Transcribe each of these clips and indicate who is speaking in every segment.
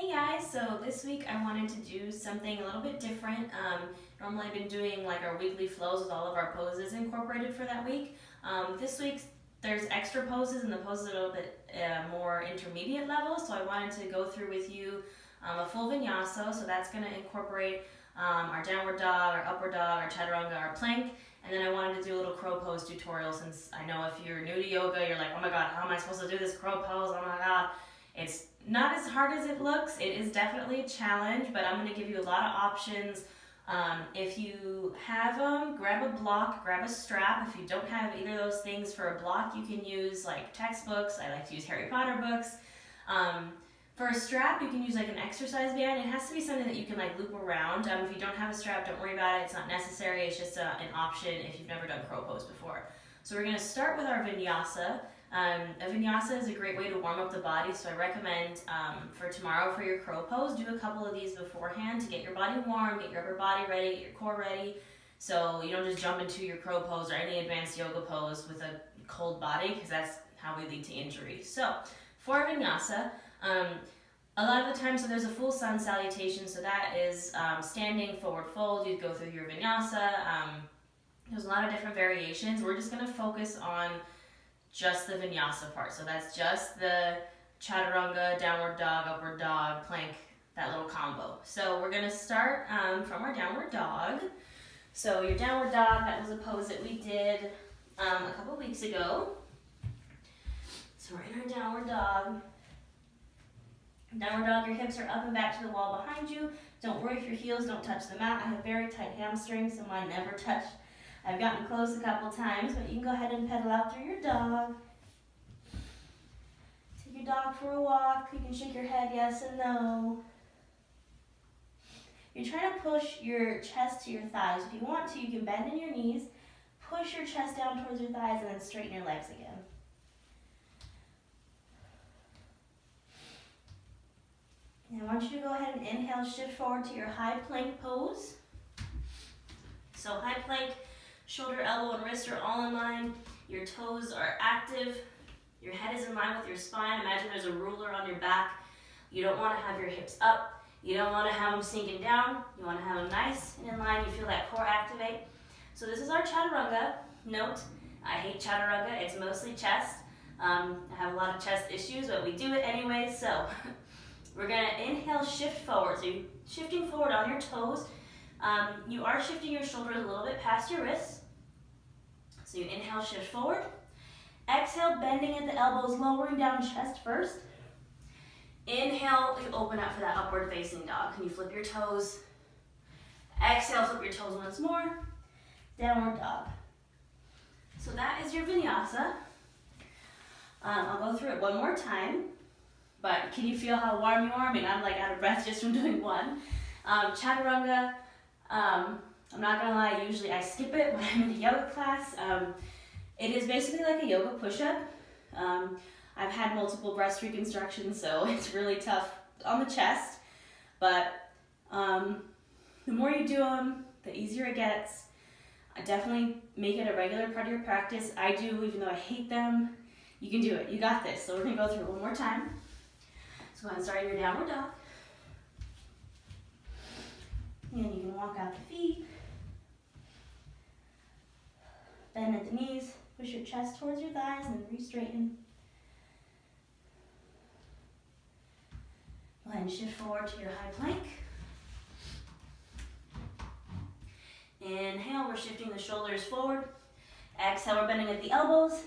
Speaker 1: Hey guys, so this week I wanted to do something a little bit different. Normally I've been doing like our weekly flows with all of our poses incorporated for that week. This week there's extra poses and the poses are a little bit more intermediate level, so I wanted to go through with you a full vinyasa. So that's going to incorporate our downward dog, our upward dog, our chaturanga, our plank, and then I wanted to do a little crow pose tutorial since I know if you're new to yoga, you're like, oh my god, how am I supposed to do this crow pose? Oh my god. It's not as hard as it looks. It is definitely a challenge, but I'm going to give you a lot of options. If you have them, grab a block, grab a strap. If you don't have either of those things for a block, you can use like textbooks. I like to use Harry Potter books. For a strap, you can use like an exercise band. It has to be something that you can like loop around. If you don't have a strap, don't worry about it. It's not necessary. It's just an option if you've never done crow pose before. So we're going to start with our vinyasa. A vinyasa is a great way to warm up the body, so I recommend for tomorrow for your crow pose, do a couple of these beforehand to get your body warm, get your upper body ready, get your core ready, so you don't just jump into your crow pose or any advanced yoga pose with a cold body, because that's how we lead to injury. So for vinyasa, a lot of the time, so there's a full sun salutation, so that is standing forward fold. You go through your vinyasa. There's a lot of different variations. We're just going to focus on just the vinyasa part. So that's just the chaturanga, downward dog, upward dog, plank, that little combo. So we're going to start from our downward dog. So your downward dog, that was a pose that we did a couple weeks ago. So we're in our downward dog. Downward dog, your hips are up and back to the wall behind you. Don't worry if your heels don't touch the mat. I have very tight hamstrings, so mine never touch. I've gotten close a couple times, but you can go ahead and pedal out through your dog. Take your dog for a walk. You can shake your head yes and no. You're trying to push your chest to your thighs. If you want to, you can bend in your knees, push your chest down towards your thighs, and then straighten your legs again. Now I want you to go ahead and inhale, shift forward to your high plank pose. So high plank, shoulder, elbow, and wrist are all in line. Your toes are active. Your head is in line with your spine. Imagine there's a ruler on your back. You don't want to have your hips up. You don't want to have them sinking down. You want to have them nice and in line. You feel that core activate. So this is our chaturanga. Note, I hate chaturanga. It's mostly chest. I have a lot of chest issues, but we do it anyway. So we're going to inhale, shift forward. So you're shifting forward on your toes. You are shifting your shoulders a little bit past your wrists. So you inhale, shift forward. Exhale, bending at the elbows, lowering down chest first. Inhale, you open up for that upward facing dog. Can you flip your toes? Exhale, flip your toes once more. Downward dog. So that is your vinyasa. I'll go through it one more time. But can you feel how warm you are? I mean, I'm like out of breath just from doing one. Chaturanga. I'm not gonna lie, usually I skip it when I'm in a yoga class. It is basically like a yoga push-up. I've had multiple breast reconstructions, so it's really tough on the chest. But the more you do them, the easier it gets. I definitely make it a regular part of your practice. I do, even though I hate them. You can do it, you got this. So we're gonna go through it one more time. So go ahead and start your downward dog. And you can walk out the feet. Bend at the knees, push your chest towards your thighs, and then re-straighten. Go ahead and shift forward to your high plank. Inhale, we're shifting the shoulders forward. Exhale, we're bending at the elbows.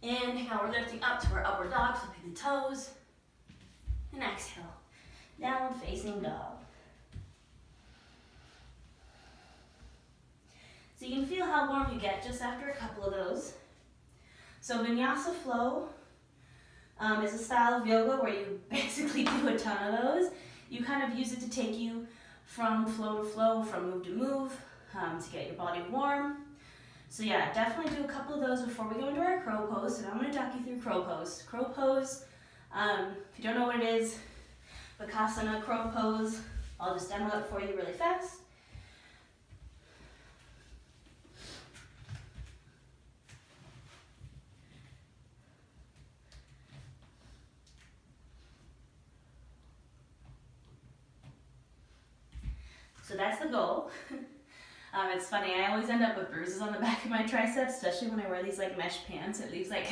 Speaker 1: Inhale, we're lifting up to our upward dog, flipping the toes. And exhale, downward facing dog. So you can feel how warm you get just after a couple of those. So vinyasa flow is a style of yoga where you basically do a ton of those. You kind of use it to take you from flow to flow, from move to move, to get your body warm. So yeah, definitely do a couple of those before we go into our crow pose. So I'm going to talk you through crow pose. Crow pose, if you don't know what it is, Vinyasa crow pose, I'll just demo it for you really fast. So that's the goal. It's funny, I always end up with bruises on the back of my triceps, especially when I wear these like mesh pants. It leaves like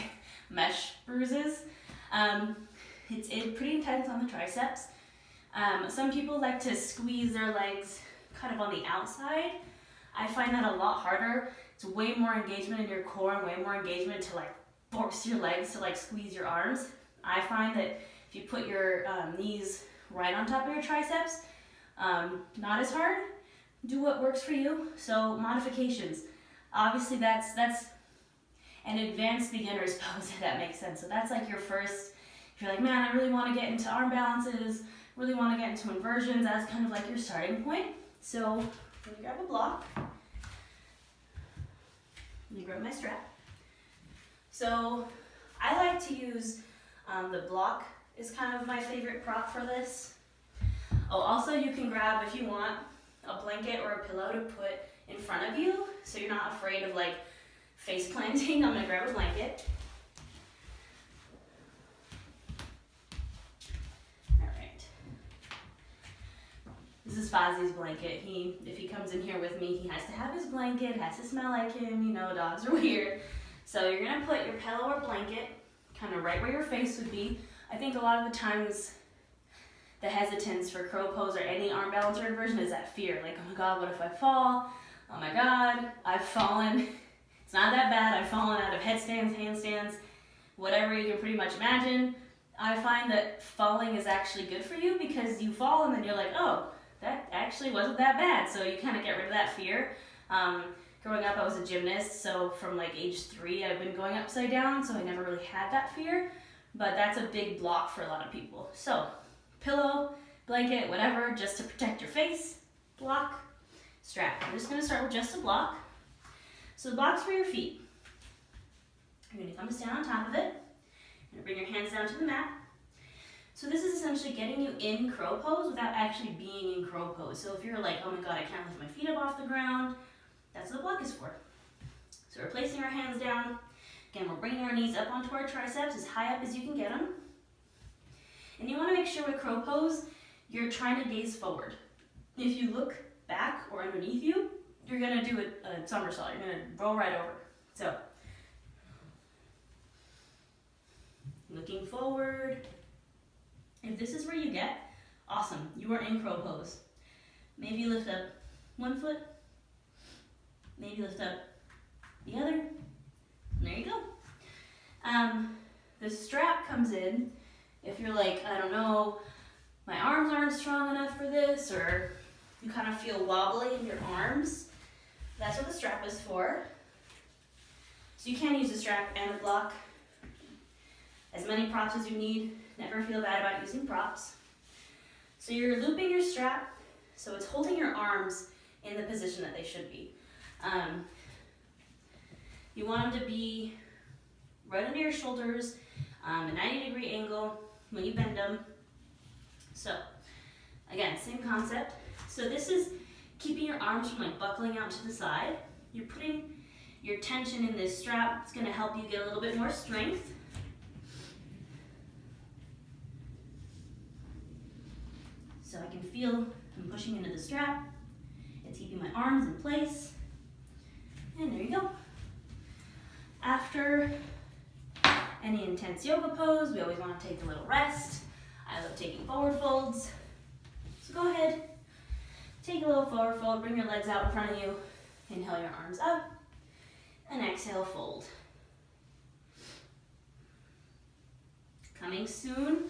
Speaker 1: mesh bruises. It's pretty intense on the triceps. Some people like to squeeze their legs kind of on the outside. I find that a lot harder. It's way more engagement in your core and way more engagement to like force your legs to like squeeze your arms. I find that if you put your knees right on top of your triceps, not as hard. Do what works for you. So modifications. Obviously that's an advanced beginner's pose, if that makes sense. So that's like your first, if you're like, man, I really want to get into arm balances, really want to get into inversions, that's kind of like your starting point. So I'm going to grab a block. Let me grab my strap. So I like to use the block is kind of my favorite prop for this. Oh, also you can grab, if you want, a blanket or a pillow to put in front of you so you're not afraid of like face planting. I'm going to grab a blanket. Alright. This is Fozzie's blanket. If he comes in here with me, he has to have his blanket, it has to smell like him, you know, dogs are weird. So you're going to put your pillow or blanket kind of right where your face would be. I think a lot of the times the hesitance for crow pose or any arm balance or inversion is that fear. Like, oh my God, what if I fall? Oh my God, I've fallen. It's not that bad. I've fallen out of headstands, handstands, whatever you can pretty much imagine. I find that falling is actually good for you because you fall and then you're like, oh, that actually wasn't that bad. So you kind of get rid of that fear. Growing up, I was a gymnast, so from like age 3, I've been going upside down, so I never really had that fear. But that's a big block for a lot of people. So pillow, blanket, whatever, just to protect your face, block, strap. I'm just going to start with just a block. So the block's for your feet. You're going to come down on top of it. You're going to bring your hands down to the mat. So this is essentially getting you in crow pose without actually being in crow pose. So if you're like, oh my God, I can't lift my feet up off the ground, that's what the block is for. So we're placing our hands down. Again, we're bringing our knees up onto our triceps as high up as you can get them. And you want to make sure with crow pose, you're trying to gaze forward. If you look back or underneath you, you're going to do a somersault. You're going to roll right over. So, looking forward. If this is where you get, awesome. You are in crow pose. Maybe lift up one foot. Maybe lift up the other. And there you go. The strap comes in if you're like, I don't know, my arms aren't strong enough for this, or you kind of feel wobbly in your arms. That's what the strap is for. So you can use the strap and the block. As many props as you need. Never feel bad about using props. So you're looping your strap, so it's holding your arms in the position that they should be. You want them to be right under your shoulders, a 90-degree angle when you bend them. So, again, same concept. So this is keeping your arms from like buckling out to the side. You're putting your tension in this strap. It's going to help you get a little bit more strength. So I can feel I'm pushing into the strap. It's keeping my arms in place. And there you go. After any intense yoga pose, we always want to take a little rest. I love taking forward folds. So go ahead, take a little forward fold, bring your legs out in front of you, inhale your arms up, and exhale, fold. Coming soon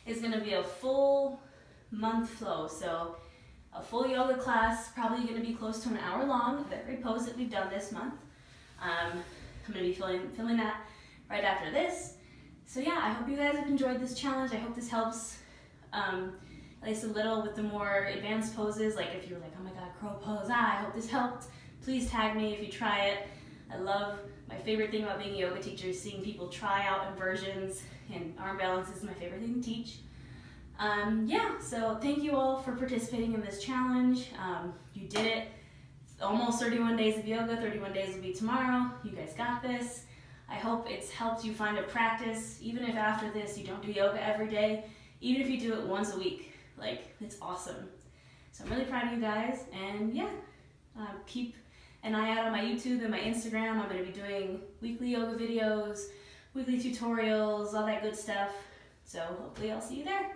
Speaker 1: is going to be a full month flow. So a full yoga class, probably going to be close to an hour long of every pose that we've done this month. I'm going to be filming that right after this. So yeah, I hope you guys have enjoyed this challenge. I hope this helps at least a little with the more advanced poses. Like if you're like, oh my God, crow pose, I hope this helped. Please tag me if you try it. I love, my favorite thing about being a yoga teacher is seeing people try out inversions, and arm balance is my favorite thing to teach. Yeah, so thank you all for participating in this challenge. You did it. Almost 31 days of yoga, 31 days will be tomorrow. You guys got this. I hope it's helped you find a practice, even if after this you don't do yoga every day, even if you do it once a week. Like, it's awesome. So I'm really proud proud of you guys, and yeah, keep an eye out on my YouTube and my Instagram. I'm going to be doing weekly yoga videos, weekly tutorials, all that good stuff. So hopefully I'll see you there.